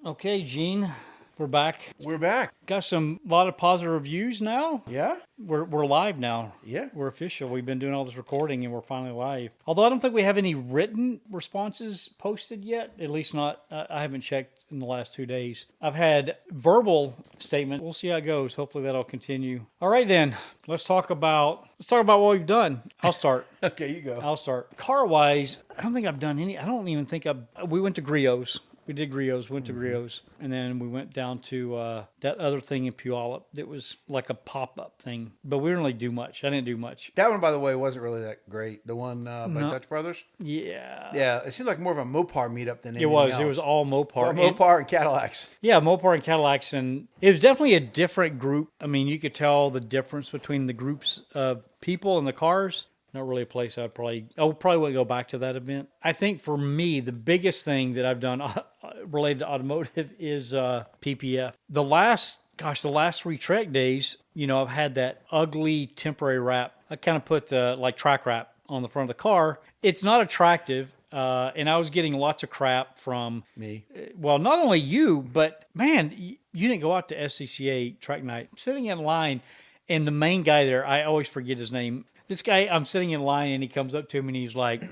Okay, Gene, we're back. We're back. Got a lot of positive reviews now. Yeah? We're live now. Yeah. We're official. We've been doing all this recording and we're finally live. Although I don't think we have any written responses posted yet. At least not. I haven't checked in the last 2 days. I've had verbal statement. We'll see how it goes. Hopefully that'll continue. All right then. Let's talk about what we've done. I'll start. Okay, you go. I'll start. Car wise, I don't think I've done any. I don't even think we went to Griot's. We did Griot's, went to Griot's, and then we went down to that other thing in Puyallup that was like a pop-up thing. But we didn't really do much. I didn't do much. That one, by the way, wasn't really that great. The one by Dutch Brothers? Yeah. Yeah, it seemed like more of a Mopar meetup than anything else. It was all Mopar. Mopar and Cadillacs. Yeah, Mopar and Cadillacs. And it was definitely a different group. I mean, you could tell the difference between the groups of people and the cars. Not really a place I probably wouldn't go back to that event. I think for me, the biggest thing that I've done related to automotive is PPF. The last 3 Trek days, I've had that ugly temporary wrap. I kind of put the track wrap on the front of the car. It's not attractive. And I was getting lots of crap from me. Well, not only you, but man, you didn't go out to SCCA track night. I'm sitting in line, and the main guy there, I always forget his name. This guy, I'm sitting in line, and he comes up to me, and he's like,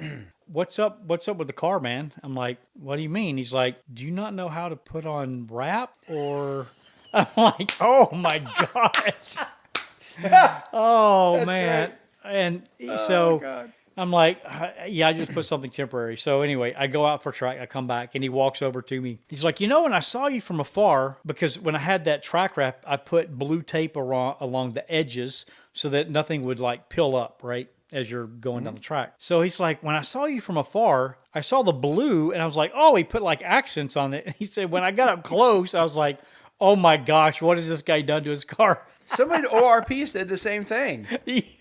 what's up with the car, man? I'm like, what do you mean? He's like, do you not know how to put on wrap? Or I'm like, oh, my gosh. Oh, man. Great. And Oh, so God. I'm like, yeah, I just put something temporary. So anyway, I go out for a track. I come back, and he walks over to me. He's like, when I saw you from afar, because when I had that track wrap, I put blue tape along the edges so that nothing would pill up, right, as you're going down the track. So he's like, when I saw you from afar, I saw the blue, and I was like, oh, he put accents on it. And he said, when I got up close, I was like, oh my gosh, what has this guy done to his car? Somebody at ORP said the same thing.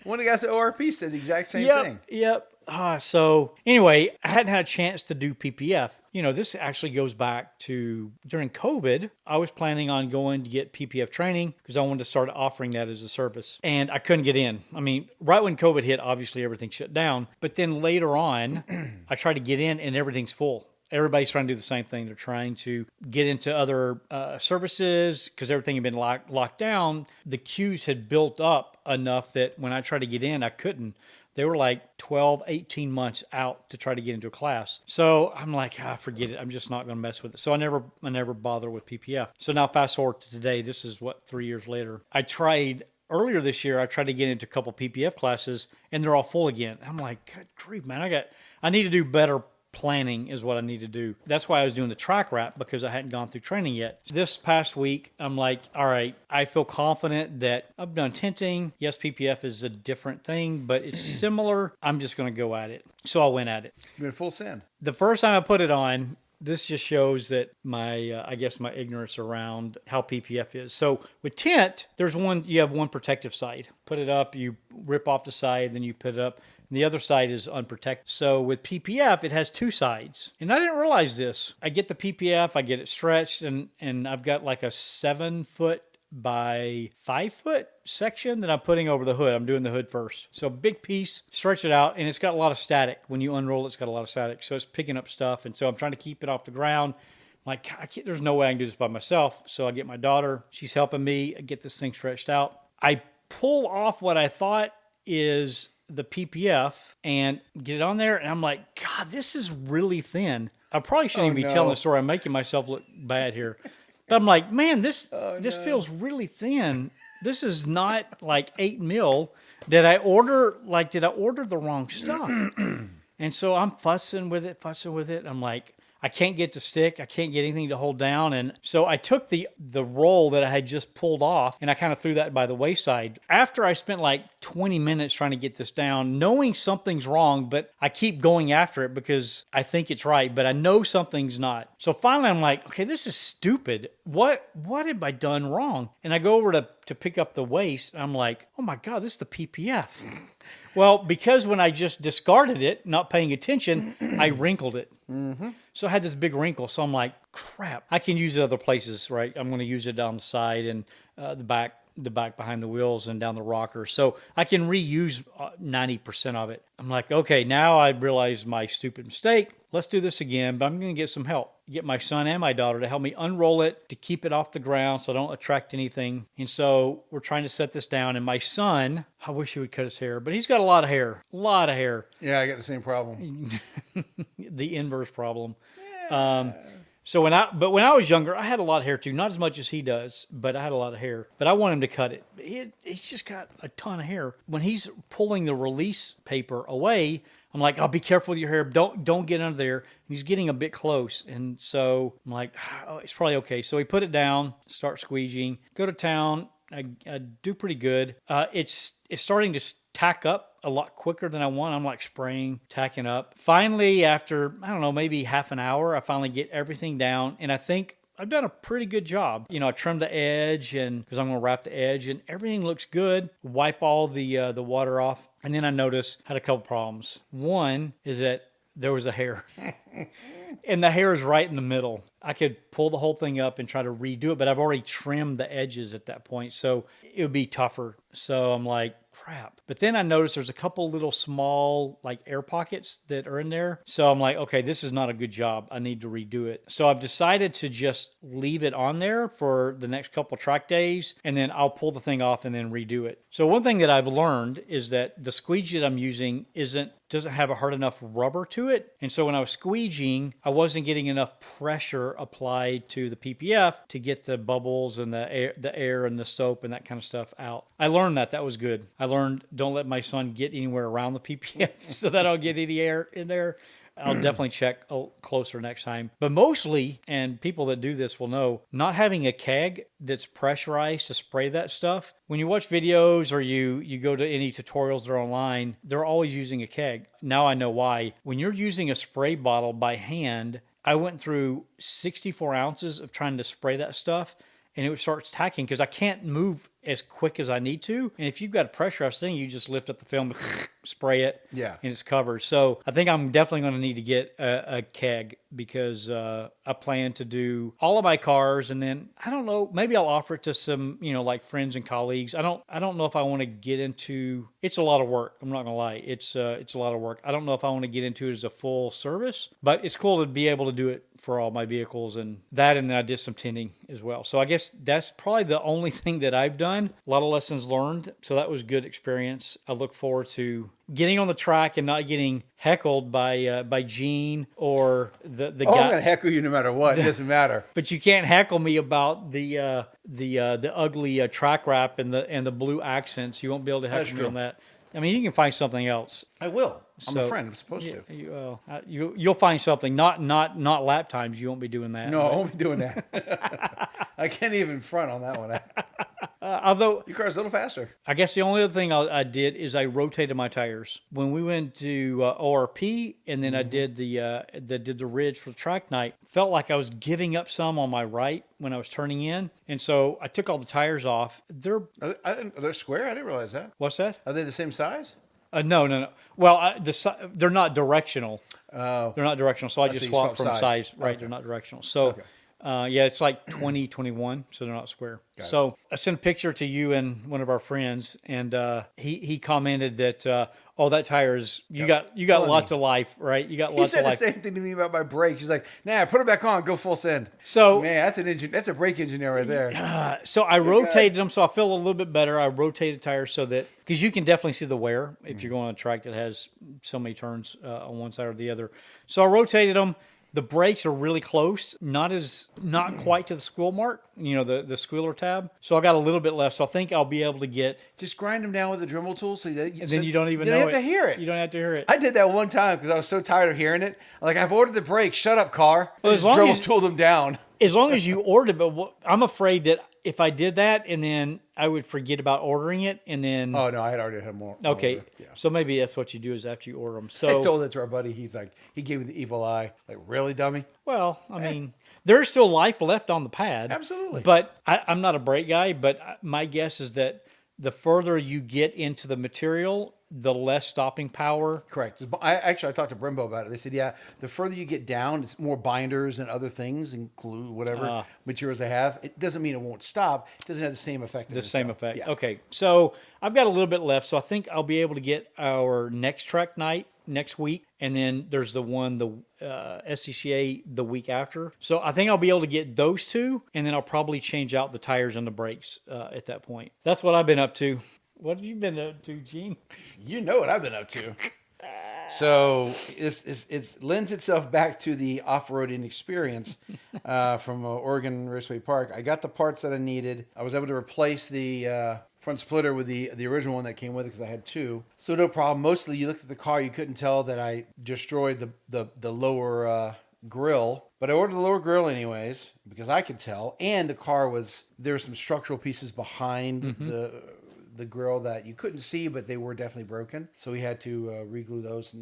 One of the guys at ORP said the exact same thing. Yep. So anyway, I hadn't had a chance to do PPF. This actually goes back to during COVID. I was planning on going to get PPF training because I wanted to start offering that as a service. And I couldn't get in. I mean, right when COVID hit, obviously everything shut down. But then later on, I tried to get in and everything's full. Everybody's trying to do the same thing. They're trying to get into other services because everything had been locked down. The queues had built up enough that when I tried to get in, I couldn't. They were 12, 18 months out to try to get into a class. So I'm like, forget it. I'm just not going to mess with it. So I never bother with PPF. So now fast forward to today. This is 3 years later. Earlier this year, I tried to get into a couple PPF classes, and they're all full again. I'm like, good grief, man. I need to do better planning is what I need to do. That's why I was doing the track wrap, because I hadn't gone through training yet. This past week, I'm like, all right, I feel confident that I've done tinting. Yes, PPF is a different thing, but it's similar. I'm just going to go at it. So I went at it. You went full send. The first time I put it on, this just shows that my ignorance around how PPF is. So with tint, you have one protective side. Put it up, you rip off the side, then you put it up. And the other side is unprotected. So with PPF, it has 2 sides. And I didn't realize this. I get the PPF, I get it stretched, and I've got a 7-foot by 5-foot section that I'm putting over the hood. I'm doing the hood first. So big piece, stretch it out, and it's got a lot of static. When you unroll it, it's got a lot of static. So it's picking up stuff. And so I'm trying to keep it off the ground. I'm like, there's no way I can do this by myself. So I get my daughter. She's helping me get this thing stretched out. I pull off what I thought is the PPF and get it on there, and I'm like, God, this is really thin. I probably shouldn't even be telling the story. I'm making myself look bad here. But I'm like, man, this feels really thin. This is not 8 mil. Did I order the wrong stuff? And so I'm fussing with it. I'm like, I can't get to stick. I can't get anything to hold down. And so I took the roll that I had just pulled off, and I kind of threw that by the wayside. After I spent 20 minutes trying to get this down, knowing something's wrong, but I keep going after it because I think it's right, but I know something's not. So finally I'm like, okay, this is stupid. What have I done wrong? And I go over to pick up the waste, and I'm like, oh my God, this is the PPF. Well, because when I just discarded it, not paying attention, I wrinkled it. Mm-hmm. So I had this big wrinkle. So I'm like, crap, I can use it other places, right? I'm going to use it down the side and the back the back behind the wheels and down the rocker. So I can reuse 90% of it. I'm like, okay, now I realize my stupid mistake. Let's do this again, but I'm going to get some help. Get my son and my daughter to help me unroll it, to keep it off the ground so I don't attract anything. And so we're trying to set this down. And my son, I wish he would cut his hair, but he's got a lot of hair. A lot of hair. Yeah, I got the same problem. The inverse problem. Yeah. So when I was younger, I had a lot of hair too. Not as much as he does, but I had a lot of hair. But I want him to cut it. He's just got a ton of hair. When he's pulling the release paper away, I'm like, oh, be careful with your hair. Don't get under there. And he's getting a bit close. And so I'm like, oh, it's probably okay. So we put it down, start squeegeeing, go to town. I do pretty good. It's starting to tack up a lot quicker than I want. I'm like spraying, tacking up. Finally, after, I don't know, maybe half an hour, I finally get everything down. And I think I've done a pretty good job. I trimmed the edge because I'm going to wrap the edge and everything looks good. Wipe all the water off. And then I noticed I had a couple problems. One is that there was a hair. And the hair is right in the middle. I could pull the whole thing up and try to redo it, but I've already trimmed the edges at that point, so it would be tougher. So I'm like, crap. But then I noticed there's a couple little small like air pockets that are in there. So I'm like, okay, this is not a good job. I need to redo it. So I've decided to just leave it on there for the next couple track days, and then I'll pull the thing off and then redo it. So one thing that I've learned is that the squeegee that I'm using doesn't have a hard enough rubber to it. And so when I was squeegeeing, I wasn't getting enough pressure applied to the PPF to get the bubbles and the air and the soap and that kind of stuff out. I learned that. That was good. I learned don't let my son get anywhere around the PPF so that I don't get any air in there. I'll definitely check closer next time. But mostly, and people that do this will know, not having a keg that's pressurized to spray that stuff. When you watch videos or you go to any tutorials that are online, they're always using a keg. Now I know why. When you're using a spray bottle by hand, I went through 64 ounces of trying to spray that stuff, and it starts tacking because I can't move as quick as I need to. And if you've got a pressurized thing, you just lift up the film, spray it, and it's covered. So I think I'm definitely going to need to get a keg because I plan to do all of my cars, and then I don't know, maybe I'll offer it to some, like friends and colleagues. I don't know if I want to get into. It's a lot of work. I'm not gonna lie. It's a lot of work. I don't know if I want to get into it as a full service, but it's cool to be able to do it for all my vehicles and that. And then I did some tinting as well. So I guess that's probably the only thing that I've done. A lot of lessons learned. So that was good experience. I look forward to getting on the track and not getting heckled by Gene or the guy. I'm gonna heckle you no matter what. It doesn't matter. But you can't heckle me about the ugly track wrap and the blue accents. You won't be able to heckle me on that. I mean, you can find something else. I will. I'm a friend. I'm supposed to. You'll find something. Not lap times. You won't be doing that. No, I won't be doing that. I can't even front on that one. Although your car's a little faster. I guess the only other thing I did is I rotated my tires when we went to ORP, and then I did the ridge for the track night. Felt like I was giving up some on my right when I was turning in, and so I took all the tires off. They're square. I didn't realize that. What's that? Are they the same size? No. Well, they're not directional. Oh, they're not directional. So I just swapped from size. Right, okay. They're not directional. So. Okay. It's like 20, 21, so they're not square. So I sent a picture to you and one of our friends, and he commented that, that tire is, you got lots of life, right? You got lots of life. He said the same thing to me about my brakes. He's like, nah, put it back on, go full send. So man, that's a brake engineer right there. So I rotated them, so I feel a little bit better. I rotated tires so that, because you can definitely see the wear if you're going on a track that has so many turns on one side or the other. So I rotated them. The brakes are really close, not quite to the squeal mark, the squealer tab. So I got a little bit less. So I think I'll be able to get. Just grind them down with a Dremel tool, then you don't even know it. You don't have to hear it. You don't have to hear it. I did that one time because I was so tired of hearing it. Like, I've ordered the brakes. Shut up, car. Well, Dremel tooled them down. As long as you ordered it, but I'm afraid that if I did that and then I would forget about ordering it and then. Oh no, I had already had more. Okay, yeah. So maybe that's what you do is after you order them. So I told it to our buddy. He's like, he gave me the evil eye. Like, really, dummy? Well, I mean, there's still life left on the pad. Absolutely. But I'm not a brake guy. But my guess is that the further you get into the material, the less stopping power. Correct. I talked to Brembo about it. They said, yeah, the further you get down, it's more binders and other things and glue, whatever materials they have. It doesn't mean it won't stop. It doesn't have the same effect. The same effect. Yeah. Okay. So I've got a little bit left. So I think I'll be able to get our next track night next week. And then there's the one, the SCCA the week after. So I think I'll be able to get those two. And then I'll probably change out the tires and the brakes at that point. That's what I've been up to. What have you been up to, Gene? You know what I've been up to. So it lends itself back to the off-roading experience from Oregon Raceway Park. I got the parts that I needed. I was able to replace the front splitter with the original one that came with it because I had two. So no problem. Mostly you looked at the car, you couldn't tell that I destroyed the lower grill. But I ordered the lower grill anyways because I could tell. And the car there were some structural pieces behind the grill that you couldn't see, but they were definitely broken. So we had to reglue those,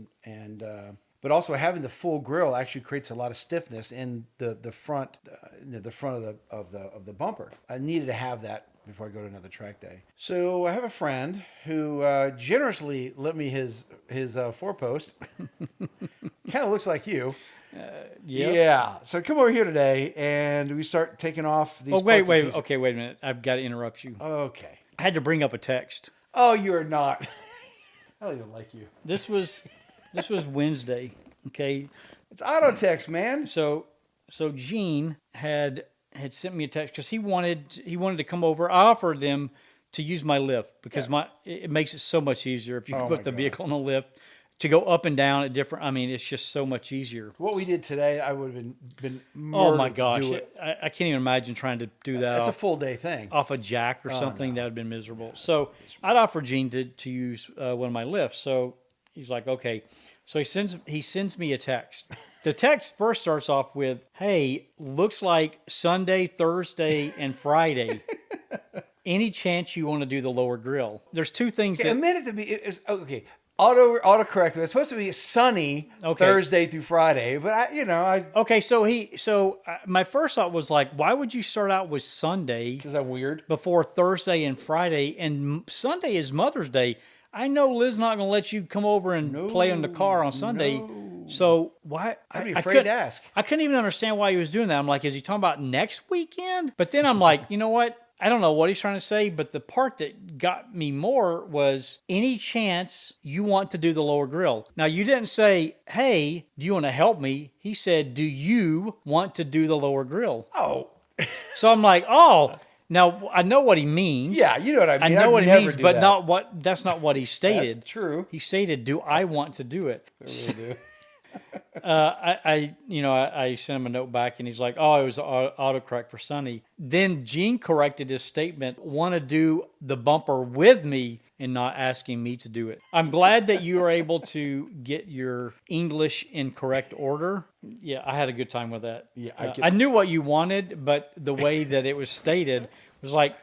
but also having the full grill actually creates a lot of stiffness in the front, the front of the bumper. I needed to have that before I go to another track day. So I have a friend who generously lent me his 4-post. Kind of looks like you. Yeah. So come over here today, and we start taking off these. Oh wait. Okay, wait a minute. I've got to interrupt you. Okay. I had to bring up a text. Oh, you're not. I don't even like you. This was Wednesday. Okay. It's auto text, man. So Gene had sent me a text because he wanted to come over. I offered them to use my lift because it makes it so much easier if you can put the vehicle on a lift to go up and down at different. I mean, it's just so much easier. What we did today, I would have been oh my gosh, to do it. I can't even imagine trying to do that. That's a full day thing. Off a jack or something. No. That would have been miserable. So I'd offer Gene to use one of my lifts. So he's like, okay. So he sends me a text. The text first starts off with, "Hey, looks like Sunday, Thursday, and Friday. Any chance you want to do the lower grill?" There's two things. Okay, a minute to be okay. Autocorrect. It's supposed to be sunny Thursday through Friday, but I. Okay, so my first thought was like, why would you start out with Sunday? Because I'm weird. Before Thursday and Friday, and Sunday is Mother's Day. I know Liz's not going to let you come over and play in the car on Sunday. No. So why? I'd be afraid to ask. I couldn't even understand why he was doing that. I'm like, is he talking about next weekend? But then I'm like, you know what? I don't know what he's trying to say, but the part that got me more was any chance you want to do the lower grill. Now, you didn't say, hey, do you want to help me? He said, do you want to do the lower grill? Oh. So I'm like, oh, now I know what he means. Yeah, you know what I mean. I know what he means, but that's not what he stated. That's true. He stated, do I want to do it? I really do. I sent him a note back and he's like, oh, it was autocorrect for Sunny. Then Gene corrected his statement, want to do the bumper with me and not asking me to do it. I'm glad that you were able to get your English in correct order. Yeah, I had a good time with that. Yeah, I knew what you wanted, but the way that it was stated was like,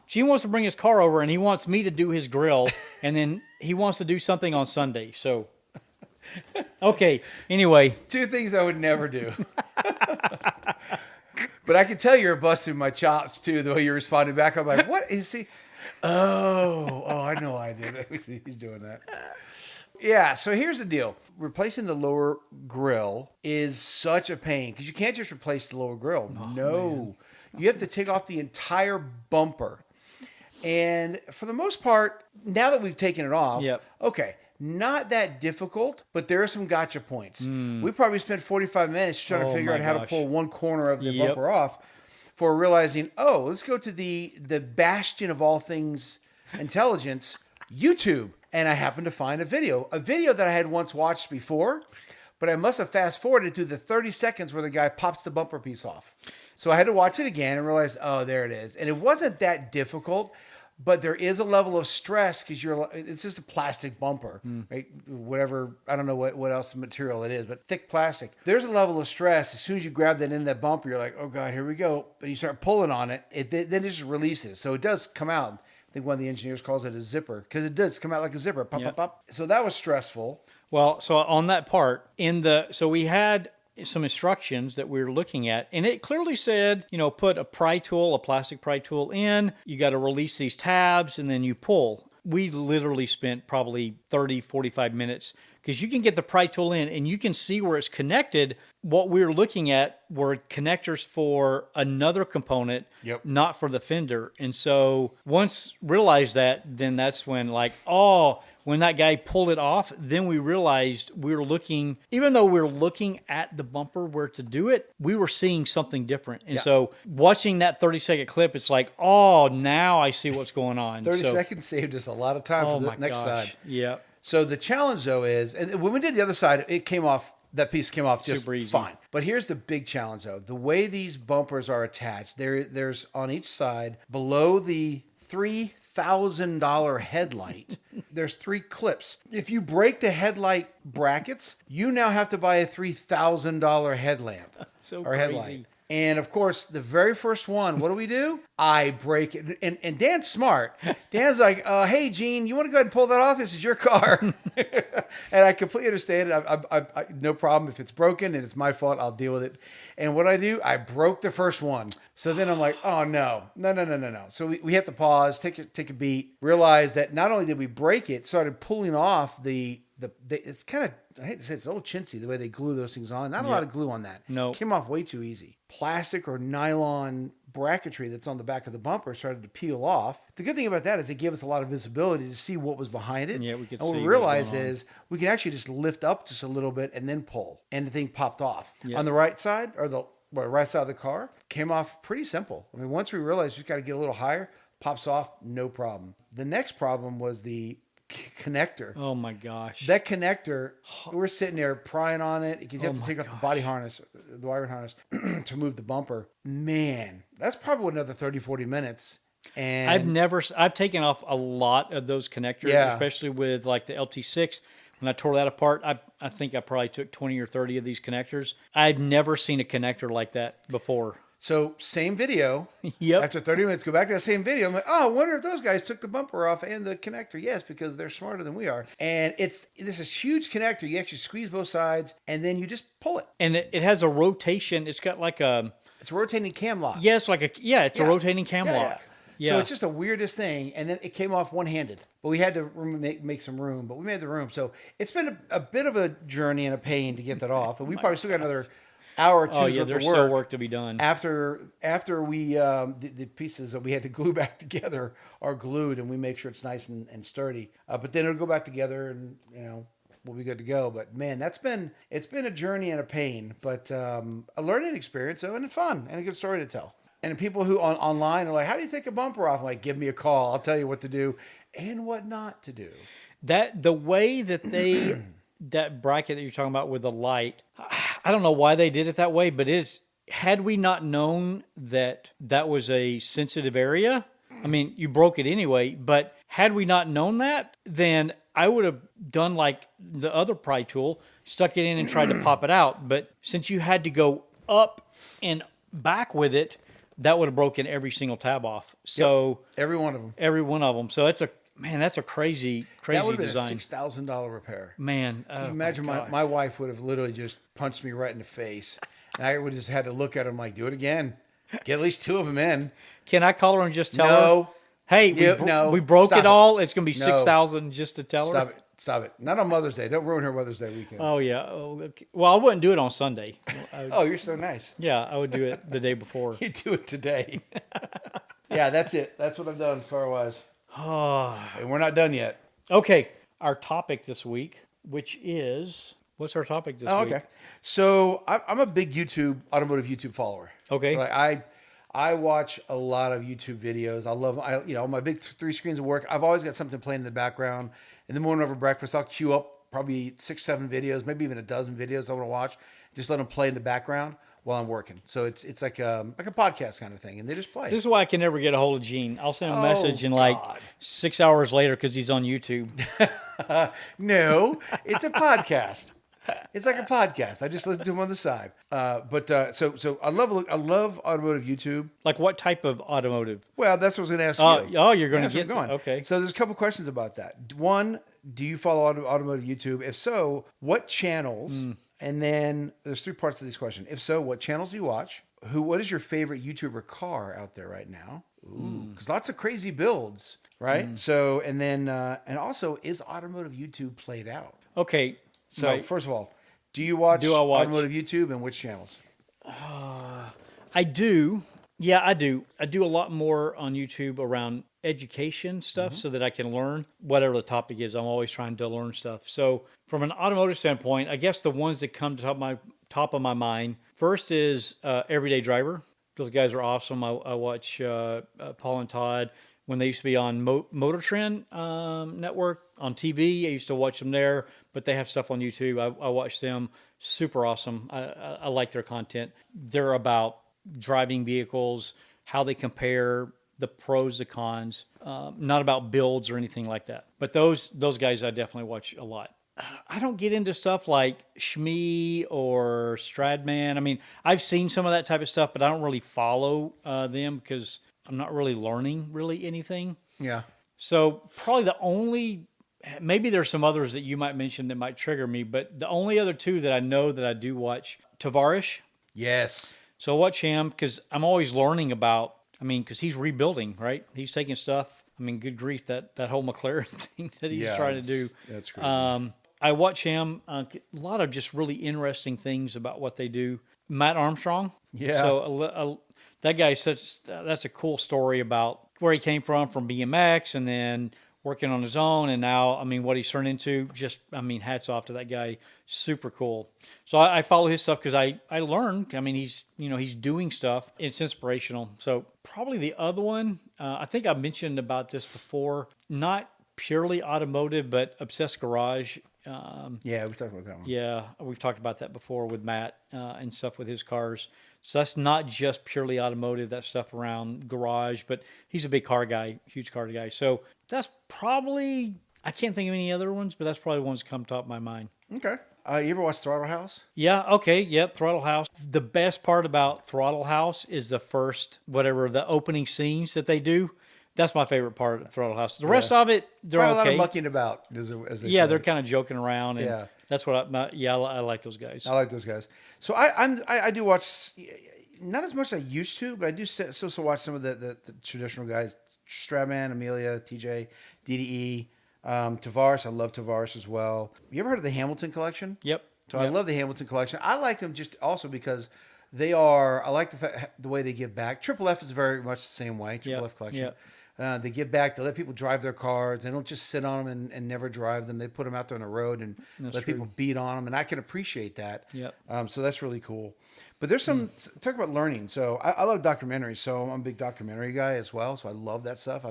Gene wants to bring his car over and he wants me to do his grill and then he wants to do something on Sunday. So okay, anyway. Two things I would never do. But I can tell you're busting my chops, too, the way you're responding back. I'm like, what is he? Oh, I know I did. He's doing that. Yeah, so here's the deal. Replacing the lower grill is such a pain because you can't just replace the lower grill. Oh, no. Man. You have to take off the entire bumper. And for the most part, now that we've taken it off, okay, not that difficult, but there are some gotcha points. We probably spent 45 minutes trying to figure out how to pull one corner of the bumper off for realizing, let's go to the bastion of all things intelligence, YouTube. And I happened to find a video that I had once watched before, but I must have fast forwarded to the 30 seconds where the guy pops the bumper piece off. So I had to watch it again and realize, there it is. And it wasn't that difficult. But there is a level of stress because it's just a plastic bumper, right? Whatever, I don't know what else material it is, but thick plastic. There's a level of stress. As soon as you grab that end of that bumper, you're like, oh God, here we go. But you start pulling on it, then it just releases. So it does come out. I think one of the engineers calls it a zipper because it does come out like a zipper. Pop, pop, pop. So that was stressful. Well, so on that part, so we had some instructions that we were looking at, and it clearly said, put a pry tool, a plastic pry tool in, you got to release these tabs, and then you pull. We literally spent probably 30, 45 minutes because you can get the pry tool in and you can see where it's connected. What we were looking at were connectors for another component, not for the fender. And so once realized that, then that's when when that guy pulled it off, then we realized we were looking, even though we were looking at the bumper where to do it, we were seeing something different. And so watching that 30-second clip, it's like, now I see what's going on. 30 seconds saved us a lot of time for the next side. Yeah. So the challenge, though, is, and when we did the other side, that piece came off just fine. But here's the big challenge, though. The way these bumpers are attached, there's on each side, below the $3,000 headlight, there's 3 clips. If you break the headlight brackets, you now have to buy a $3,000 headlamp or headlight. And of course, the very first one, what do? I break it. And Dan's smart. Dan's like, hey, Gene, you want to go ahead and pull that off? This is your car. And I completely understand it. I no problem. If it's broken and it's my fault, I'll deal with it. And what I do, I broke the first one. So then I'm like, oh, no. So we have to pause, take a beat, realize that not only did we break it, started pulling off it's kind of, I hate to say it's a little chintzy the way they glue those things on. Not a lot of glue on that. No. It came off way too easy. Plastic or nylon bracketry that's on the back of the bumper started to peel off. The good thing about that is it gave us a lot of visibility to see what was behind it. Yeah, we could see. And what we realized is we can actually just lift up just a little bit and then pull. And the thing popped off. On the right side, or the right side of the car, came off pretty simple. I mean, once we realized we got to get a little higher, pops off, no problem. The next problem was the connector. Oh my gosh. That connector, we're sitting there prying on it. You have to take off the body harness, the wiring harness to move the bumper. Man, that's probably another 30, 40 minutes. And I've taken off a lot of those connectors, especially with like the LT6. When I tore that apart, I think I probably took 20 or 30 of these connectors. I'd never seen a connector like that before. So same video. Yep. After 30 minutes, go back to that same video. I'm like, I wonder if those guys took the bumper off and the connector. Yes, because they're smarter than we are. And this is huge connector. You actually squeeze both sides and then you just pull it. And it has a rotation. It's got like it's a rotating cam lock. Yeah, it's a rotating cam lock. Yeah. So it's just the weirdest thing. And then it came off one-handed. But we had to make some room. But we made the room. So it's been a bit of a journey and a pain to get that off. And we probably still got another hour or two worth of work. There's still work to be done. After we, the pieces that we had to glue back together are glued, and we make sure it's nice and sturdy. But then it'll go back together, and we'll be good to go. But man, it's been a journey and a pain, but a learning experience, though, and fun, and a good story to tell. And people who online are like, "How do you take a bumper off?" I'm like, give me a call. I'll tell you what to do and what not to do. That the way that they that bracket that you're talking about with the light, I don't know why they did it that way, but had we not known that was a sensitive area, I mean, you broke it anyway, but had we not known that, then I would have done like the other pry tool, stuck it in and tried to pop it out. But since you had to go up and back with it, that would have broken every single tab off. So every one of them. So that's a crazy that would have design. Been a $6,000 repair. Man, can you imagine my wife would have literally just punched me right in the face, and I would have just had to look at him like, do it again, get at least 2 of them in. Can I call her and just tell her? Hey, we broke it all. It's going to be $6,000 just to tell her. Stop it. Not on Mother's Day. Don't ruin her Mother's Day weekend. Oh, yeah. Oh, okay. Well, I wouldn't do it on Sunday. Oh, you're so nice. Yeah, I would do it the day before. You do it today. Yeah, that's it. That's what I've done car-wise. And we're not done yet. Okay. Our topic this week, which is... What's our topic this week? Okay. So I'm a big automotive YouTube follower. Okay. Like I watch a lot of YouTube videos. I love, my big 3 screens of work. I've always got something playing in the background. In the morning over breakfast, I'll queue up probably 6, 7 videos, maybe even a dozen videos I want to watch. Just let them play in the background while I'm working. So it's like a podcast kind of thing, and they just play. This is why I can never get a hold of Gene. I'll send him a message and like 6 hours later because he's on YouTube. No, it's a podcast. It's like a podcast. I just listen to him on the side. So I love automotive YouTube. Like what type of automotive? Well, that's what I was going to ask you. Oh, you're going to get going. Okay. So there's a couple questions about that. One, do you follow automotive YouTube? If so, what channels And then there's 3 parts to this question. If so, what channels do you watch? What is your favorite YouTuber car out there right now? Ooh, because lots of crazy builds, right? So, and then, and also, is automotive YouTube played out? Okay. So, first of all, do you watch Do I watch? automotive YouTube, and which channels? I do. Yeah, I do. I do a lot more on YouTube around education stuff so that I can learn whatever the topic is. I'm always trying to learn stuff. So from an automotive standpoint, I guess the ones that come to top of my mind first is Everyday Driver. Those guys are awesome. I watch Paul and Todd when they used to be on Motor Trend network on TV. I used to watch them there, but they have stuff on YouTube. I watch them. Super awesome. I like their content. They're about driving vehicles, how they compare, the pros, the cons, not about builds or anything like that. But those guys I definitely watch a lot. I don't get into stuff like Shmee or Stradman. I mean, I've seen some of that type of stuff, but I don't really follow them because I'm not really learning really anything. Yeah. So probably maybe there's some others that you might mention that might trigger me, but the only other 2 that I know that I do watch, Tavarish. Yes. So I watch him because I'm always learning about, because he's rebuilding, right? He's taking stuff. Good grief, that whole McLaren thing that he's trying to do. That's crazy. I watch him, a lot of just really interesting things about what they do. Matt Armstrong. Yeah. So that guy, that's a cool story about where he came from BMX and then working on his own. And now, what he's turned into, just, hats off to that guy. Super cool. So I follow his stuff because I learned, he's doing stuff. It's inspirational. So probably the other one, I think I've mentioned about this before, not purely automotive, but Obsessed Garage. Yeah, we talked about that one. Yeah, we've talked about that before with Matt and stuff with his cars. So that's not just purely automotive, that stuff around garage, but he's a big car guy, huge car guy. So that's probably, I can't think of any other ones, but that's probably the ones that come top of my mind. Okay. You ever watch Throttle House? Yeah, okay, yep, Throttle House. The best part about Throttle House is the first, the opening scenes that they do. That's my favorite part of Throttle House. The rest of it, they're Quite okay. a lot of mucking about, as they say. They're kind of joking around, and Yeah. that's what I like those guys. I like those guys. So I do watch, not as much as I used to, but I do still watch some of the traditional guys: Stradman, Amelia, TJ, DDE, Tavares. I love Tavares as well. You ever heard of the Hamilton Collection? Yep. So I love the Hamilton Collection. I like them just also because I like the way they give back. Triple F is very much the same way. Triple F Collection. Yep. They give back. They let people drive their cars. They don't just sit on them and never drive them. They put them out there on the road and let people beat on them. And I can appreciate that. Yep. So that's really cool. But there's some talk about learning. So I love documentaries. So I'm a big documentary guy as well. So I love that stuff.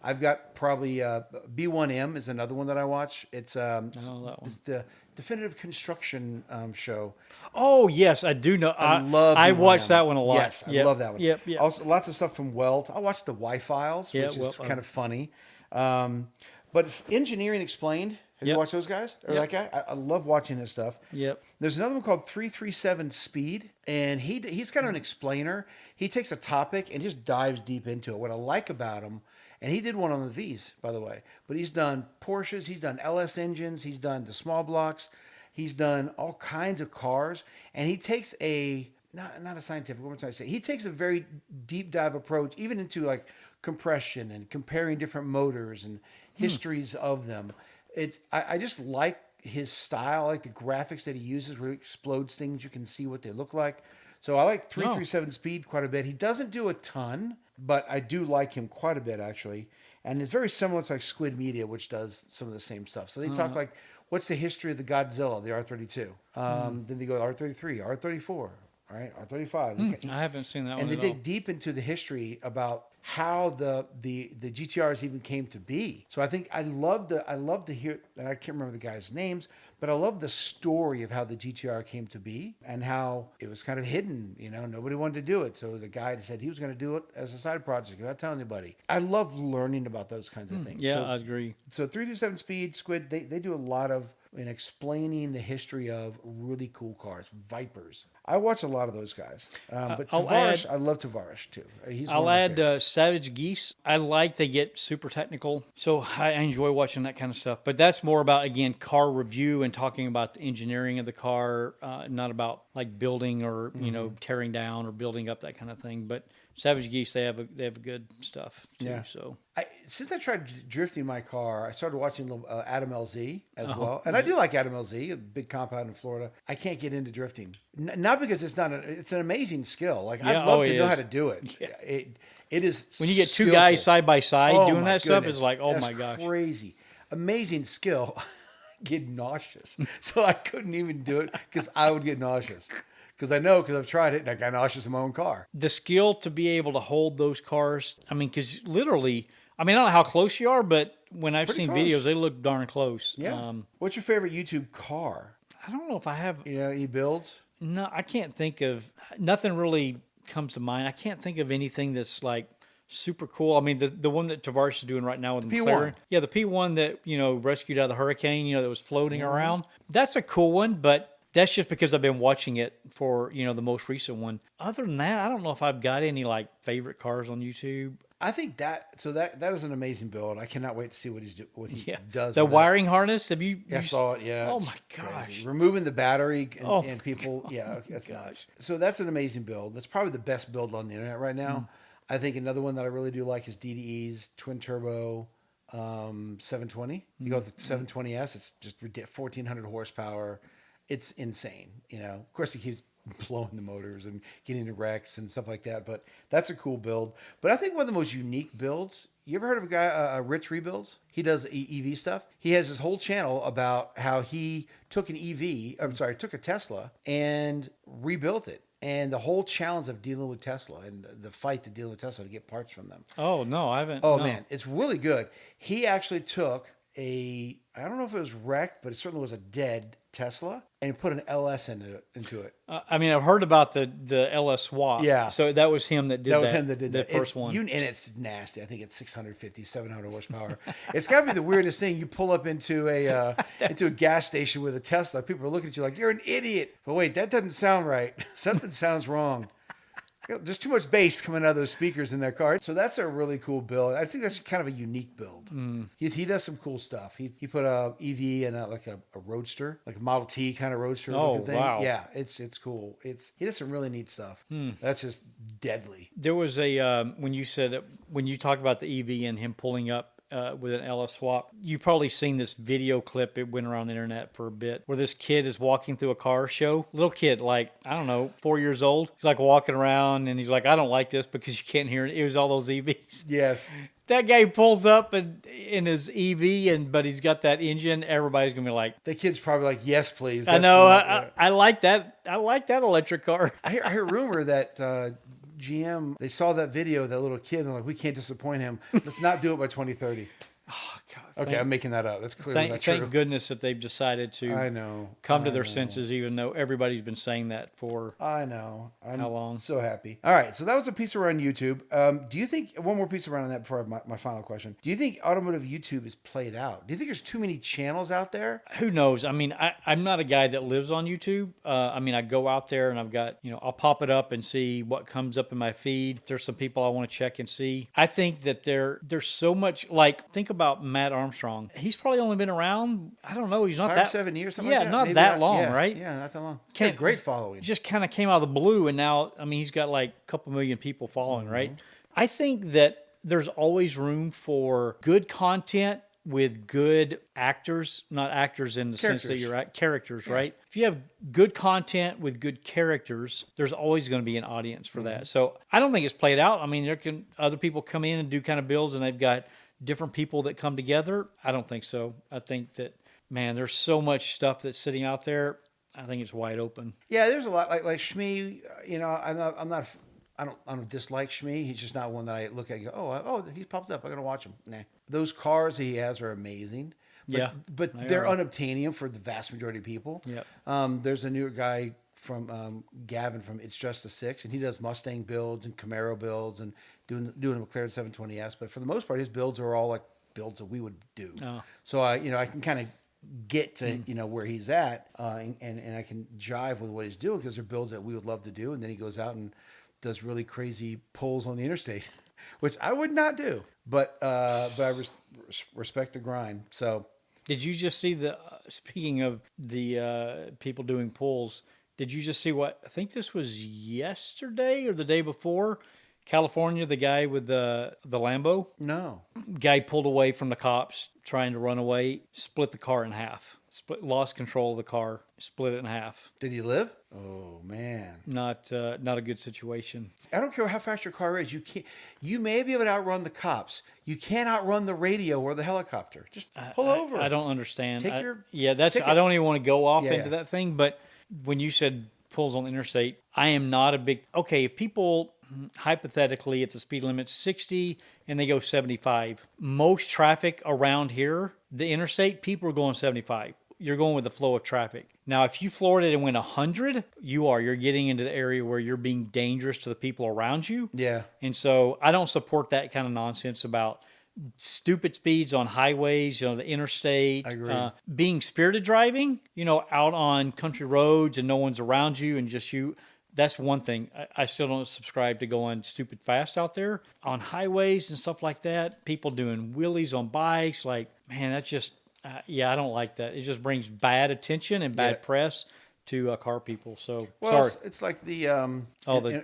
I've got probably B1M is another one that I watch. It's it's the Definitive Construction show. Oh yes, I do know. I B1M. watched that one a lot. Yes, I love that one. Yep. Also, lots of stuff from Weld. I watched the Y-Files, which is kind of funny. But Engineering Explained. Have you watched those guys? Or that guy? I love watching his stuff. Yep. There's another one called 337 Speed, and he's kind of an explainer. He takes a topic and just dives deep into it. What I like about him, and he did one on the V's, by the way, but he's done Porsches, he's done LS engines, he's done the small blocks, he's done all kinds of cars, and he takes not a scientific, what am I trying to say? He takes a very deep dive approach, even into like compression and comparing different motors and histories of them. I just like his style. I like the graphics that he uses where he explodes things. You can see what they look like. So I like 337 Speed quite a bit. He doesn't do a ton, but I do like him quite a bit, actually. And it's very similar to like Squid Media, which does some of the same stuff. So they talk like, what's the history of the Godzilla, the R-32? Then they go R-33, R-34, right? R-35. I haven't seen that one And they at dig all. deep into the history about how the GTRs even came to be. So I think I love to hear, and I can't remember the guys' names, but I love the story of how the GTR came to be and how it was kind of hidden. Nobody wanted to do it. So the guy said he was going to do it as a side project. You're not telling anybody. I love learning about those kinds of things. Yeah, So, I agree. so 327 Speed, Squid, they do a lot of in explaining the history of really cool cars, Vipers. I watch a lot of those guys. But I'll Tavares, add- I love Tavares too. He's one I'll of my add favorites. Savage Geese. I like they get super technical, so I enjoy watching that kind of stuff. But that's more about, again, car review and talking about the engineering of the car, not about like building or tearing down or building up, that kind of thing. But Savage Geese, they have a good stuff too. Yeah. So Since I tried drifting my car, I started watching Adam LZ as Oh, well, and I do like Adam LZ, a big compound in Florida. I can't get into drifting, not because it's not. It's an amazing skill. Like I'd Yeah, love oh, to it know is. how to do it. Yeah. It is when you get two skillful. guys side by side Oh, doing my that stuff, goodness. it's like, oh That's my gosh. crazy, amazing skill. Get nauseous, so I couldn't even do it because I would get nauseous. Because I've tried it and I got nauseous in my own car. The skill to be able to hold those cars. I mean, because literally, I mean, I don't know how close you are, but when I've Pretty seen close. videos, they look darn close. Yeah. What's your favorite YouTube car? I don't know if I have. Any builds? No, I can't think of. Nothing really comes to mind. I can't think of anything that's like super cool. I mean, the one that Tavares is doing right now with the P1. McLaren. Yeah, the P1 that, rescued out of the hurricane, that was floating around. That's a cool one, but that's just because I've been watching it for, the most recent one. Other than that, I don't know if I've got any like favorite cars on YouTube. I think that is an amazing build. I cannot wait to see what he does. The with wiring harness, have you I saw it. Yeah. Oh it's my gosh. crazy. Removing the battery Oh and people. Yeah, that's gosh. nuts. So that's an amazing build. That's probably the best build on the internet right now. I think another one that I really do like is DDE's twin turbo 720. You go with the 720S. It's just 1,400 horsepower. It's insane. Of course, he keeps blowing the motors and getting into wrecks and stuff like that. But that's a cool build. But I think one of the most unique builds. You ever heard of a guy, Rich Rebuilds? He does EV stuff. He has this whole channel about how he took took a Tesla and rebuilt it. And the whole challenge of dealing with Tesla and the fight to deal with Tesla to get parts from them. Oh, no, I haven't. Oh, no. man, it's really good. He actually took I don't know if it was wrecked, but it certainly was a dead Tesla, and put an LS into it. I mean, I've heard about the LS swap. Yeah. So that was him that did that. That was him that did the that. first one. And it's nasty. I think it's 650, 700 horsepower. It's got to be the weirdest thing. You pull up into a gas station with a Tesla. People are looking at you like, you're an idiot. But wait, that doesn't sound right. Something sounds wrong. There's too much bass coming out of those speakers in that car. So that's a really cool build. I think that's kind of a unique build. He does some cool stuff. He put a EV and like a Roadster, like a Model T kind of Roadster looking thing. Wow. Yeah, it's cool. He does some really neat stuff. That's just deadly. There was when you talked about the EV and him pulling up with an LS swap, you've probably seen this video clip. It went around the internet for a bit where this kid is walking through a car show. Little kid, like, I don't know, 4 years old. He's like walking around and he's like, I don't like this because you can't hear it. It was all those EVs. Yes. That guy pulls up in his EV, but he's got that engine. Everybody's gonna be like, The kid's probably like, yes, please. I know. I like that. I like that electric car. I hear rumor that GM, they saw that video, that little kid, and they're like, we can't disappoint him. Let's not do it by 2030. Oh, God. Okay, I'm making that up. That's clearly not true. Thank goodness that they've decided to I know. come to their senses, even though everybody's been saying that for I know. I'm how long? so happy. All right, so that was a piece around YouTube. Do you think, one more piece around that before I have my final question. Do you think automotive YouTube is played out? Do you think there's too many channels out there? Who knows? I mean, I'm not a guy that lives on YouTube. I mean, I go out there and I've got, I'll pop it up and see what comes up in my feed. If there's some people I want to check and see. I think that there's so much, like, think about Matt Armstrong. He's probably only been around, I don't know, he's not 5 that or 7 years, something yeah, like that? not Maybe that long, right? Yeah, not that long. Can't- Great following. Just kind of came out of the blue, and now, I mean, he's got like a couple million people following, right? I think that there's always room for good content with good actors, not actors in the sense that you're characters, right? If you have good content with good characters, there's always going to be an audience for that. So I don't think it's played out. I mean, other people come in and do kind of builds, and they've got different people that come together. I don't think so. I think that, man, there's so much stuff that's sitting out there. I think it's wide open. Yeah, there's a lot like Shmee. I don't dislike Shmee. He's just not one that I look at and go, oh, he's popped up. I'm gonna watch him. Nah, those cars he has are amazing. But they're unobtainium for the vast majority of people. Yep. There's a new guy from Gavin from It's Just a Six, and he does Mustang builds and Camaro builds and doing a McLaren 720S. But for the most part, his builds are all like builds that we would do. Oh. So I can kind of get to where he's at, and I can jive with what he's doing because they're builds that we would love to do. And then he goes out and does really crazy pulls on the interstate, which I would not do. But I respect the grind. So Did you just see speaking of the people doing pulls, did you just see what, I think this was yesterday or the day before? California, the guy with the Lambo, no, guy pulled away from the cops trying to run away, split the car in half, lost control of the car, split it in half. did he live? Oh man, Not a good situation. I don't care how fast your car is. You may be able to outrun the cops. You can't outrun the radio or the helicopter. Just pull over. I don't understand. Take your that's. ticket. I don't even want to go off Yeah, into that thing. But when you said pulls on the interstate, I am not a big. Okay, if people hypothetically, if the speed limit's 60 and they go 75, most traffic around here, the interstate, people are going 75. You're going with the flow of traffic. Now, if you floored it and went 100, you're getting into the area where you're being dangerous to the people around you. Yeah. And so I don't support that kind of nonsense about stupid speeds on highways, the interstate. I agree. Being spirited driving, out on country roads and no one's around you and just you. That's one thing. I still don't subscribe to going stupid fast out there on highways and stuff like that. People doing wheelies on bikes. Like, man, that's just, I don't like that. It just brings bad attention and bad press to car people. So, sorry. It's like the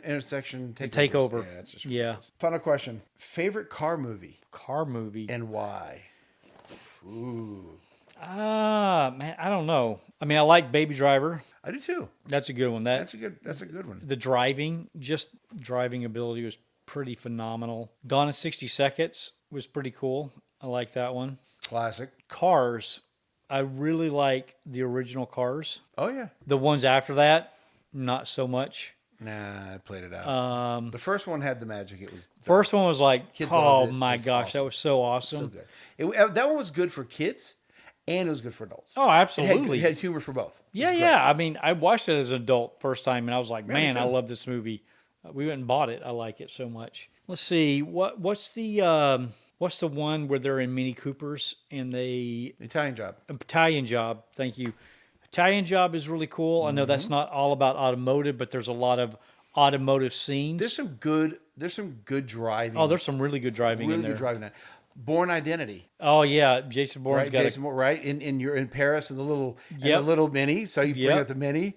intersection takeover. Yeah, it's just ridiculous. Final question. Favorite car movie Car movie. and why? Ooh. Man, I don't know. I mean, I like Baby Driver. I do too. That's a good one. That's a good one. The driving ability was pretty phenomenal. Gone in 60 Seconds was pretty cool. I like that one. Classic. Cars. I really like the original Cars. Oh yeah. The ones after that, not so much. Nah, I played it out. The first one had the magic. It was First one was like, Kids oh loved it. my It was gosh, awesome. that was so awesome. so good. That one was good for kids, and it was good for adults. Oh, absolutely. It had humor for both. It Yeah, was yeah. I mean, I watched it as an adult first time, and I was like, me man, I too. love this movie. We went and bought it. I like it so much. Let's see. What's the one where they're in Mini Coopers and great. Italian Job. Italian Job? Thank you. Italian Job is really cool. I know that's not all about automotive, but there's a lot of automotive scenes. There's some good driving. Oh, there's some really good driving in there. Good driving. Born Identity. Oh yeah, Jason Bourne's Right, got Jason Moore, right? You're in Paris and the little Yep. Mini. So you bring Yep. up the Mini.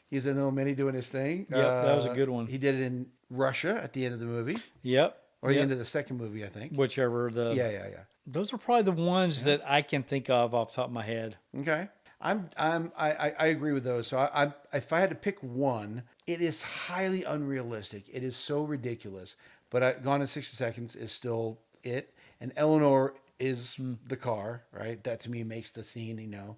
He's in the little Mini doing his thing. Yep, that was a good one. He did it in Russia at the end of the movie, Yep. or the Yep. end of the second movie, I think. Whichever the. Yeah. Those are probably the ones that I can think of off the top of my head. Okay. I agree with those. So if I had to pick one, it is highly unrealistic. It is so ridiculous. But Gone in 60 Seconds is still it. And Eleanor is the car, right? That to me makes the scene,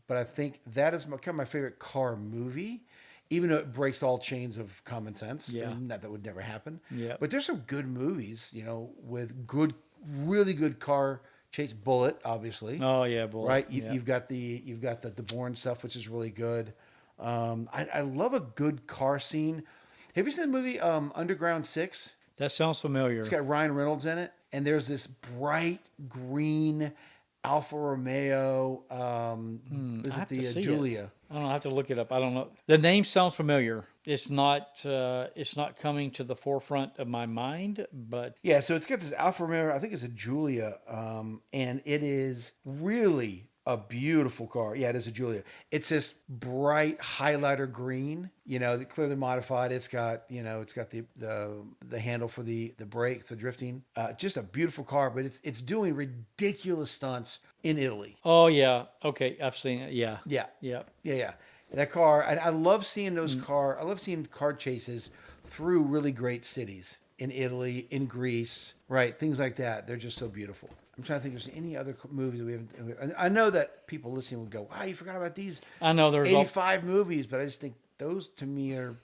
But I think that is kind of my favorite car movie, even though it breaks all chains of common sense. Yeah. I mean, that would never happen. Yeah. But there's some good movies, with really good car chase. Bullet, obviously. Oh yeah, boy. Right, Yeah. you've got the Bourne stuff, which is really good. I love a good car scene. Have you seen the movie Underground 6? That sounds familiar. It's got Ryan Reynolds in it, and there's this bright green Alfa Romeo. Is I it have to the see Giulia? I don't know. I have to look it up. I don't know. The name sounds familiar. It's not coming to the forefront of my mind, but Yeah, so it's got this Alfa Romeo. I think it's a Giulia, and it is really a beautiful car. Yeah, it is a Giulia. It's this bright highlighter green, clearly modified. It's got, it's got the handle for the brakes, the drifting. Just a beautiful car, but it's doing ridiculous stunts in Italy. oh yeah, okay, I've seen it. Yeah, Yeah. yeah. Yeah. That car, and I love seeing those I love seeing car chases through really great cities in Italy, in Greece, right? Things like that. They're just so beautiful. I'm trying to think if there's any other movies that we haven't. I know that people listening would go, wow, you forgot about these I know there's 85 movies, but I just think those to me are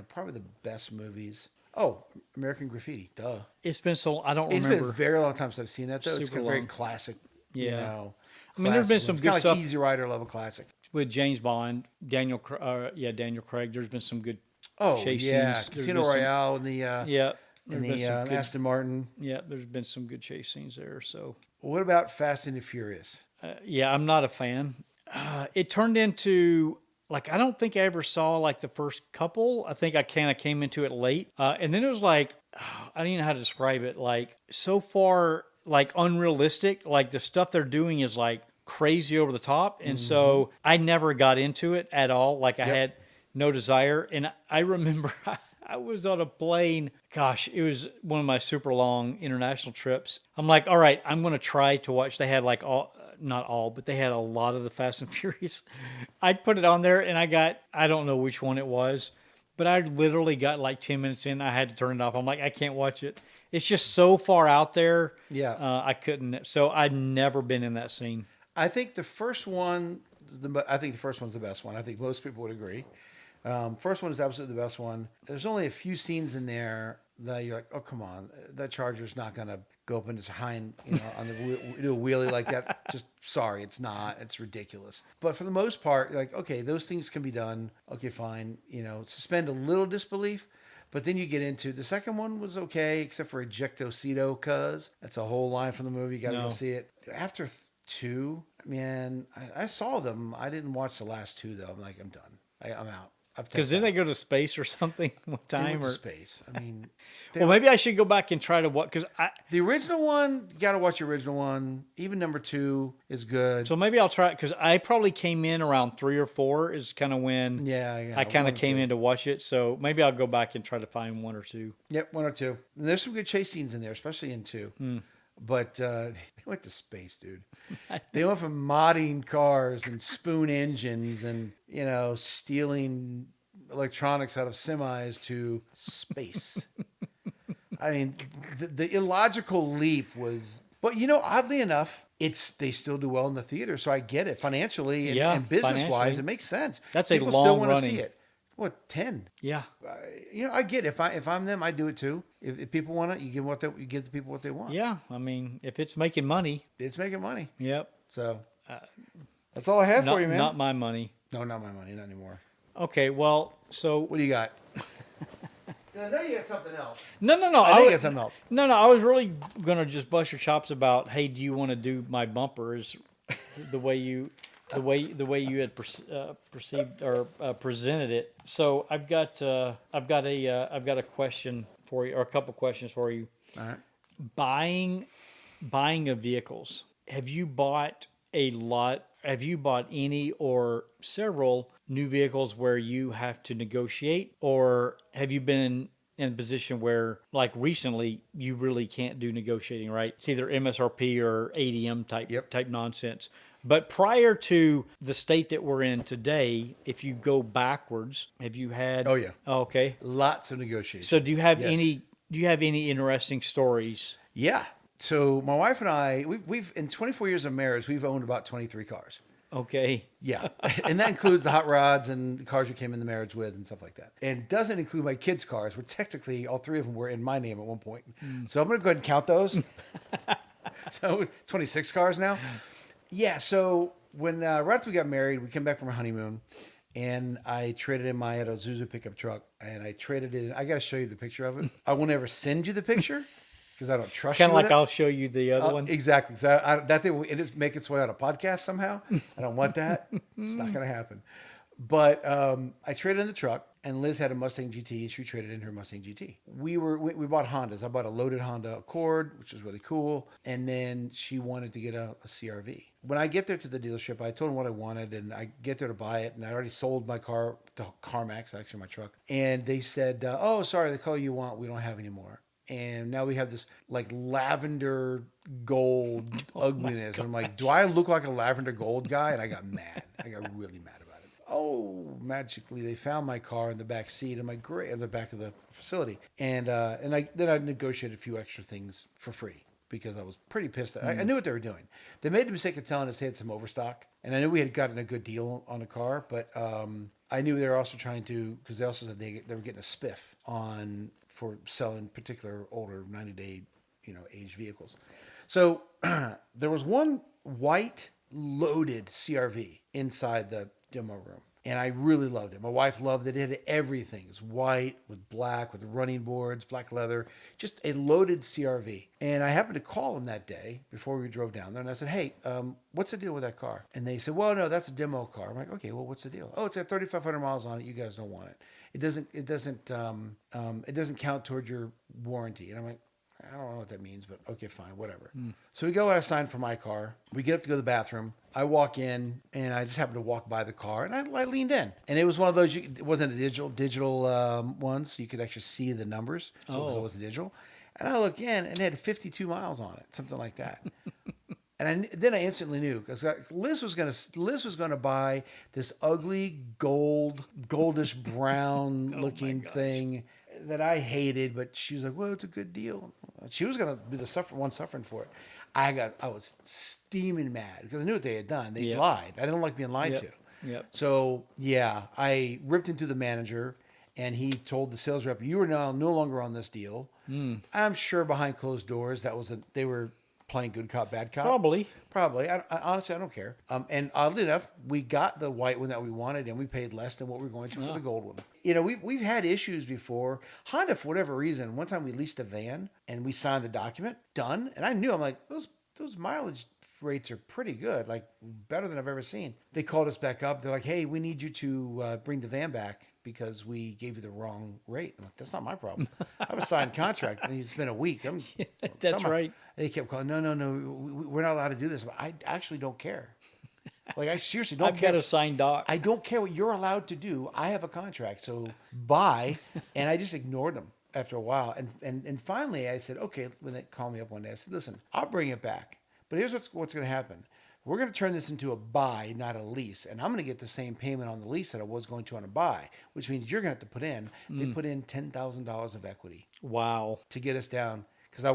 probably the best movies. Oh, American Graffiti, duh. It's been so I don't It's been remember. a very long time since I've seen that, though. It's Super very long. classic, Yeah. I mean, there's been some good kind of stuff like Easy Rider level classic. with James Bond, Daniel Craig. There's been some good Oh, chase yeah. scenes. There's Casino been some- Royale and the Yeah, and there's been the some good, Aston Martin. yeah. There's been some good chase scenes there. So What about Fast and the Furious? yeah, I'm not a fan. it turned into like I don't think I ever saw like the first couple. I think I kind of came into it late, and then it was like I don't even know how to describe it. Like so far, like unrealistic. Like the stuff they're doing is like crazy over the top, and so I never got into it at all. Like I Yep. had no desire, and I remember. I was on a plane. Gosh, it was one of my super long international trips. I'm like, all right, I'm going to try to watch. They had like all, not all, but they had a lot of the Fast and Furious. I put it on there and I don't know which one it was, but I literally got like 10 minutes in. I had to turn it off. I'm like, I can't watch it. It's just so far out there. Yeah. I couldn't. So I'd never been in that scene. I think the first one, I think the first one's the best one. I think most people would agree. First one is absolutely the best one. There's only a few scenes in there that you're like, oh, come on. That Charger's not going to go up in his hind, on do a wheelie like that. Just sorry, it's not. It's ridiculous. But for the most part, you're like, okay, those things can be done. Okay, fine. Suspend a little disbelief. But then you get into the second one was okay, except for Ejectocito, cuz. That's a whole line from the movie. You got to go see it. After 2, man, I saw them. I didn't watch the last 2, though. I'm like, I'm done. I'm out. Because then they go to space or something one They time. went to Or space. I mean, well, maybe I should go back and try to watch. Because the original one, you got to watch the original one. Even number 2 is good. so maybe I'll try it because I probably came in around 3 or 4 is kind of when Yeah, I kind 1 of or came 2. in to watch it. So maybe I'll go back and try to find 1 or 2. Yep, 1 or 2. And there's some good chase scenes in there, especially in 2. But they went to space, dude. They went from modding cars and spoon engines and, stealing electronics out of semis to space. I mean, the illogical leap was, but oddly enough, they still do well in the theater, so I get it financially and business wise, financially. it makes sense. That's People a still long want to running. see it. What 10? Yeah. I get it. If I'm them, I do it too. If people want it, you give the people what they want. Yeah. I mean, if it's making money. It's making money. Yep. So that's all I have for you, man. Not my money. No, not my money, not anymore. Okay. Well, so. What do you got? I know you got something else. No. I think it's something else. No. I was really going to just bust your chops about, hey, do you want to do my bumpers the way you had perceived or presented it. So I've got a question for you, or a couple questions for you. All right. Buying of vehicles. Have you bought any or several new vehicles where you have to negotiate, or have you been in a position where, like recently, you really can't do negotiating, right? It's either MSRP or ADM type nonsense. But prior to the state that we're in today, if you go backwards, have you had? Oh, yeah. Oh, okay. Lots of negotiations. So do you have Yes. any? Do you have any interesting stories? Yeah. So my wife and I, we've in 24 years of marriage, we've owned about 23 cars. Okay. Yeah. And that includes the hot rods and the cars we came in the marriage with and stuff like that. And it doesn't include my kids' cars, where technically all 3 of them were in my name at one point. So I'm going to go ahead and count those. So 26 cars now. Yeah. So when right after we got married, we came back from our honeymoon, and I traded in I had a Zuzu pickup truck, and I traded it in. I got to show you the picture of it. I will never send you the picture because I don't trust you. Kind of with like it. I'll show you the other one. Exactly. So that thing will make its way on a podcast somehow. I don't want that. It's not going to happen. But I traded in the truck, and Liz had a Mustang GT, and she traded in her Mustang GT. We bought Hondas. I bought a loaded Honda Accord, which was really cool, and then she wanted to get a CRV. When I get there to the dealership, I told them what I wanted, and I get there to buy it, and I already sold my car to CarMax, actually my truck, and they said, "Oh, sorry, the color you want, we don't have anymore." And now we have this like lavender gold ugliness. And I'm like, do I look like a lavender gold guy? And I got mad. I got really mad about it. Oh, magically they found my car in the back seat. I'm like, great, in the back of the facility. And I negotiated a few extra things for free because I was pretty pissed. I knew what they were doing. They made the mistake of telling us they had some overstock. And I knew we had gotten a good deal on the car, but I knew they were also trying to, because they also said they were getting a spiff for selling particular older 90-day, aged vehicles. So there was one white loaded CRV inside the demo room. And I really loved it. My wife loved it. It had everything. It's white with black, with running boards, black leather, just a loaded CRV. And I happened to call them that day before we drove down there. And I said, hey, what's the deal with that car? And they said, well, no, that's a demo car. I'm like, okay, well, what's the deal? Oh, it's got 3,500 miles on it. You guys don't want it. It doesn't count towards your warranty. And I'm like, I don't know what that means, but okay, fine, whatever. So we go and I sign for my car. We get up to go to the bathroom. I walk in, and I just happened to walk by the car, and I leaned in. And it was one of those, it wasn't a digital ones, so you could actually see the numbers. So it wasn't digital. And I look in, and it had 52 miles on it, something like that. And then I instantly knew, because Liz was gonna buy this ugly goldish brown looking thing that I hated, but she was like, well, it's a good deal. She was going to be the one suffering for it. I was steaming mad because I knew what they had done. They lied. I didn't like being lied to. Yep. So, yeah, I ripped into the manager, and he told the sales rep, you are now no longer on this deal. I'm sure behind closed doors, they were playing good cop, bad cop. Probably. I honestly, I don't care. And oddly enough, we got the white one that we wanted, and we paid less than what we were going to for the gold one. You know, we've had issues before. Honda, for whatever reason, one time we leased a van, and we signed the document, done. And I knew, I'm like, those mileage rates are pretty good, like better than I've ever seen. They called us back up. They're like, hey, we need you to bring the van back because we gave you the wrong rate. I'm like, that's not my problem. I have a signed contract, and it's been a week. That's right. They kept calling, no, we're not allowed to do this. But I actually don't care. Like, I seriously don't care. I've got a signed doc. I don't care what you're allowed to do. I have a contract, so bye. And I just ignored them after a while. And finally, I said, okay, when they called me up one day, I said, listen, I'll bring it back. But here's what's going to happen. We're going to turn this into a buy, not a lease. And I'm going to get the same payment on the lease that I was going to on a buy, which means you're going to have to put in. They put in $10,000 of equity. Wow. To get us down. Because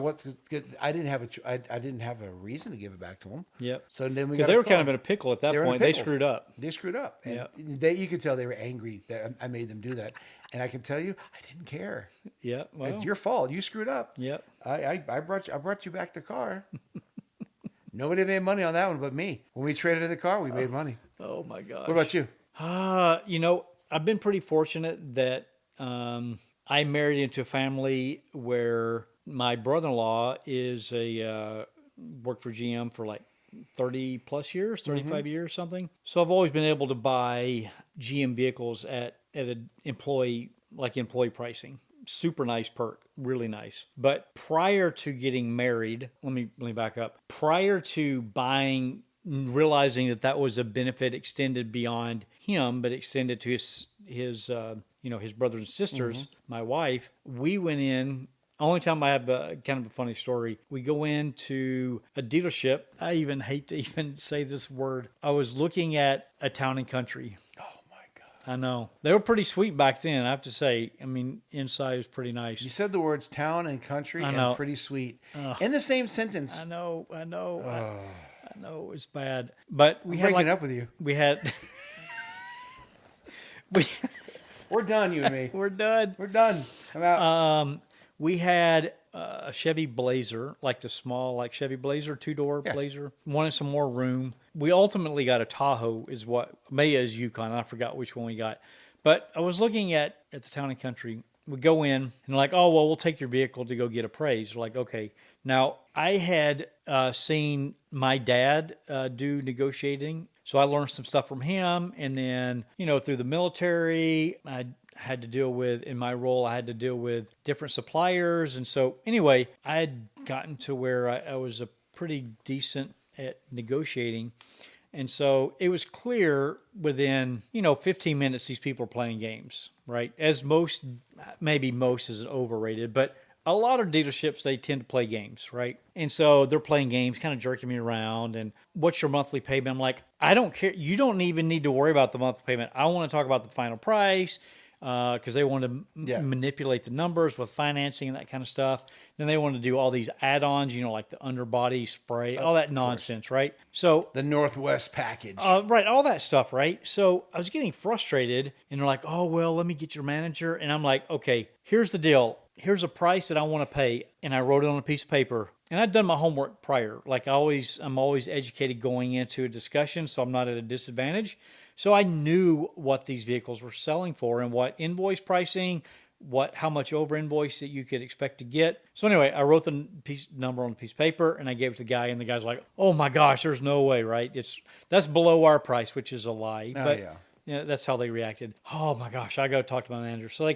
I didn't have a reason to give it back to them. Yep. So then because they were kind of in a pickle at that point. They screwed up. They screwed up. And yep. You could tell they were angry that I made them do that. And I can tell you, I didn't care. Yeah. Well, it's your fault. You screwed up. Yep. I brought you back the car. Nobody made money on that one but me. When we traded in the car, we made money. Oh my gosh. What about you? You know, I've been pretty fortunate that I married into a family where my brother-in-law is worked for GM for like 30 plus years, 35 years, something. So I've always been able to buy GM vehicles at an employee pricing. Super nice perk, really nice. But prior to getting married, let me back up. Prior to realizing that was a benefit extended beyond him, but extended to his brothers and sisters, my wife, we went in. Only time I have kind of a funny story. We go into a dealership. I even hate to even say this word. I was looking at a Town and Country. I know. They were pretty sweet back then, I have to say. I mean, inside was pretty nice. You said the words town and country and pretty sweet in the same sentence. I know. I know it's bad. But I'm breaking up with you. We had... We're done, you and me. We're done. We're done. I'm out. We had a Chevy Blazer, like the small, Chevy Blazer, two-door Blazer. Wanted some more room. We ultimately got a Tahoe, maybe as Yukon. I forgot which one we got. But I was looking at the Town and Country. We go in, and they're like, oh, well, we'll take your vehicle to go get appraised. We're like, okay. Now, I had seen my dad do negotiating, so I learned some stuff from him. And then, through the military, I had to deal with, in my role, I had to deal with different suppliers. And so anyway, I had gotten to where I was a pretty decent at negotiating. And so it was clear within, 15 minutes, these people are playing games, right? Maybe most is overrated, but a lot of dealerships, they tend to play games, right? And so they're playing games, kind of jerking me around. And what's your monthly payment? I'm like, I don't care. You don't even need to worry about the monthly payment. I want to talk about the final price. Because they want to manipulate the numbers with financing and that kind of stuff. Then they want to do all these add-ons, like the underbody spray, all that nonsense, right? So the Northwest package. Right, all that stuff, right? So I was getting frustrated, and they're like, oh, well, let me get your manager. And I'm like, okay, here's the deal. Here's a price that I want to pay. And I wrote it on a piece of paper. And I'd done my homework prior. I'm always educated going into a discussion, so I'm not at a disadvantage. So I knew what these vehicles were selling for and what invoice pricing, how much over invoice that you could expect to get. So anyway, I wrote the number on a piece of paper and I gave it to the guy, and the guy's like, "Oh my gosh, there's no way, right? That's below our price," which is a lie. But that's how they reacted. Oh my gosh, I go talk to my manager. So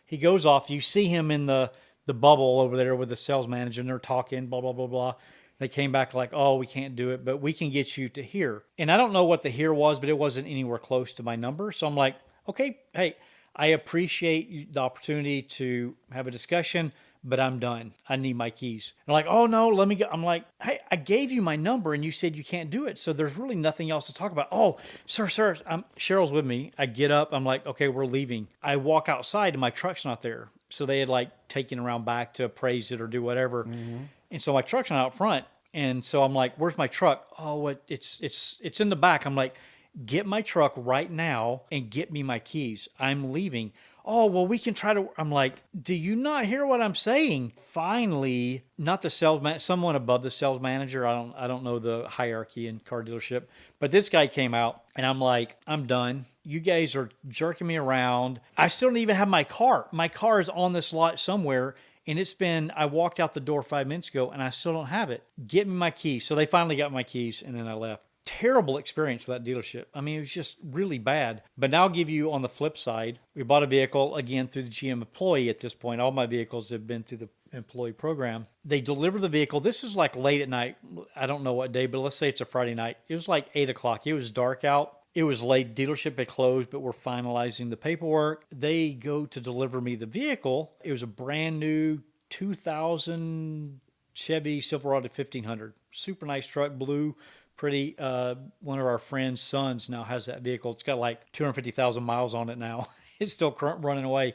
he goes off. You see him in the bubble over there with the sales manager, and they're talking, blah, blah, blah, blah. They came back like, "Oh, we can't do it, but we can get you to here." And I don't know what the here was, but it wasn't anywhere close to my number. So I'm like, okay, hey, I appreciate the opportunity to have a discussion, but I'm done. I need my keys. And like, "Oh no, let me go." I'm like, "Hey, I gave you my number and you said you can't do it. So there's really nothing else to talk about." "Oh, sir, Cheryl's with me." I get up. I'm like, "Okay, we're leaving." I walk outside and my truck's not there. So they had like taken around back to appraise it or do whatever. Mm-hmm. And so my truck's not out front. And so I'm like, "Where's my truck?" "Oh, it's in the back." I'm like, "Get my truck right now and get me my keys. I'm leaving." "Oh, well, we can try to." I'm like, "Do you not hear what I'm saying?" Finally, not the salesman, someone above the sales manager. I don't know the hierarchy in car dealership, but this guy came out and I'm like, "I'm done. You guys are jerking me around. I still don't even have my car. My car is on this lot somewhere. And I walked out the door 5 minutes ago and I still don't have it. Get me my keys." So they finally got my keys and then I left. Terrible experience with that dealership. I mean, it was just really bad. But now I'll give you on the flip side. We bought a vehicle, again, through the GM employee at this point. All my vehicles have been through the employee program. They deliver the vehicle. This is like late at night. I don't know what day, but let's say it's a Friday night. It was like 8 o'clock. It was dark out. It was late. Dealership had closed, but we're finalizing the paperwork. They go to deliver me the vehicle. It was a brand new 2000 Chevy Silverado 1500. Super nice truck, blue, pretty. One of our friends' sons now has that vehicle. It's got like 250,000 miles on it now. It's still running away.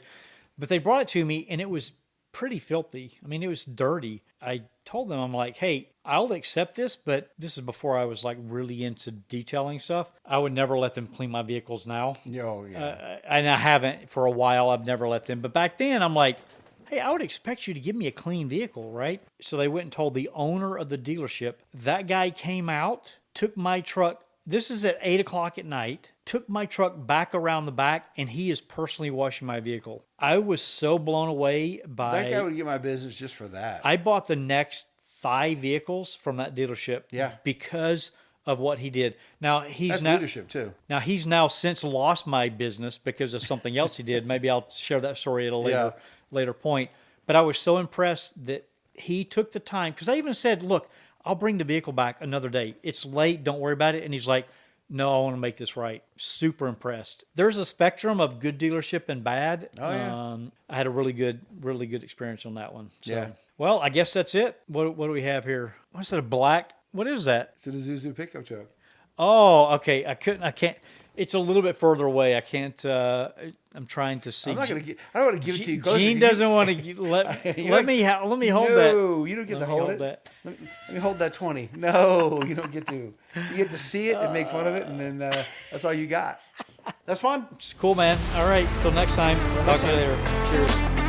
But they brought it to me, and it was pretty filthy. I mean, it was dirty. I told them, I'm like, "Hey, I'll accept this," but this is before I was like really into detailing stuff. I would never let them clean my vehicles now. Oh, yeah. And I haven't for a while. I've never let them. But back then, I'm like, "Hey, I would expect you to give me a clean vehicle, right?" So they went and told the owner of the dealership. That guy came out, took my truck. This is at 8 o'clock at night. Took my truck back around the back, and he is personally washing my vehicle. I was so blown away by... That guy would get my business just for that. I bought the next 5 vehicles from that dealership because of what he did. Now That's leadership too. Now he's now since lost my business because of something else he did. Maybe I'll share that story at a later point. But I was so impressed that he took the time, because I even said, "Look, I'll bring the vehicle back another day. It's late. Don't worry about it." And he's like, "No, I want to make this right." Super impressed. There's a spectrum of good dealership and bad. Oh, yeah. I had a really good experience on that one. So, well, I guess that's it. What do we have here? What's that? A black? What is that? It's a Isuzu pickup truck. Oh, okay. I can't. It's a little bit further away. I can't. I'm trying to see. I don't want to give it to you. Gene doesn't want to let me hold that. No, you don't get to hold it. Let me hold that 20. No, you don't get to. You get to see it and make fun of it, and then that's all you got. That's fun. It's cool, man. All right. Till next time. Talk to you later. Cheers.